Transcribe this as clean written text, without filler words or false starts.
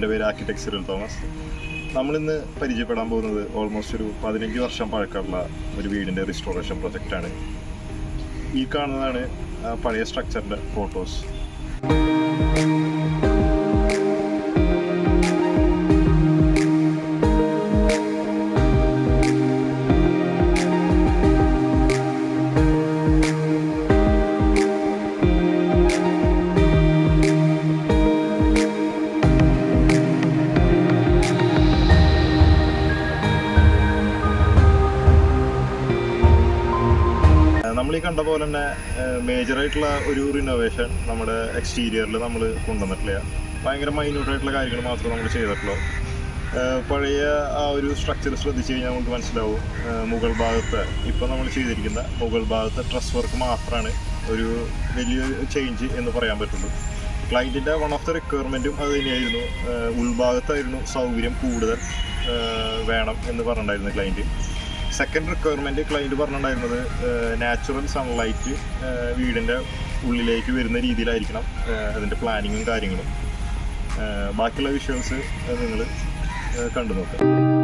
എൻ്റെ പേര് Thrissur Thomas. നമ്മളിന്ന് പരിചയപ്പെടാൻ പോകുന്നത് ഓൾമോസ്റ്റ് ഒരു 15 വർഷം പഴക്കമുള്ള ഒരു വീടിൻ്റെ റിസ്റ്റോറേഷൻ പ്രൊജക്റ്റാണ്. ഈ കാണുന്നതാണ് പഴയ സ്ട്രക്ചറിൻ്റെ ഫോട്ടോസ്. നമ്മൾ ഈ കണ്ട പോലെ തന്നെ മേജറായിട്ടുള്ള ഒരു റിനോവേഷൻ നമ്മുടെ എക്സ്റ്റീരിയറിൽ നമ്മൾ കൊണ്ടുവന്നിട്ടില്ല. ഭയങ്കര മൈന്യൂട്ടായിട്ടുള്ള കാര്യങ്ങൾ മാത്രമേ നമ്മൾ ചെയ്തിട്ടുള്ളൂ. പഴയ ആ ഒരു സ്ട്രക്ചർ ശ്രദ്ധിച്ചു കഴിഞ്ഞാൽ നമുക്ക് മനസ്സിലാവും. മുകൾ ഭാഗത്ത് ഇപ്പോൾ നമ്മൾ ചെയ്തിരിക്കുന്ന മുകൾ ഭാഗത്തെ ട്രസ് വർക്ക് മാത്രമാണ് ഒരു വലിയ ചേഞ്ച് എന്ന് പറയാൻ പറ്റുള്ളൂ. ക്ലയൻറ്റിൻ്റെ വൺ ഓഫ് ദ റിക്വയർമെൻറ്റും അത് തന്നെയായിരുന്നു. ഉൾഭാഗത്തായിരുന്നു സൗകര്യം കൂടുതൽ വേണം എന്ന് പറഞ്ഞിട്ടുണ്ടായിരുന്നു ക്ലയൻറ്റ്. സെക്കൻഡ് റിക്വയർമെൻറ്റ് ക്ലയൻറ്റ് പറഞ്ഞിട്ടുണ്ടായിരുന്നത് നാച്ചുറൽ സൺലൈറ്റ് വീടിൻ്റെ ഉള്ളിലേക്ക് വരുന്ന രീതിയിലായിരിക്കണം അതിൻ്റെ പ്ലാനിങ്ങും കാര്യങ്ങളും. ബാക്കിയുള്ള വിഷ്വൽസ് നിങ്ങൾ കണ്ടു നോക്കുക.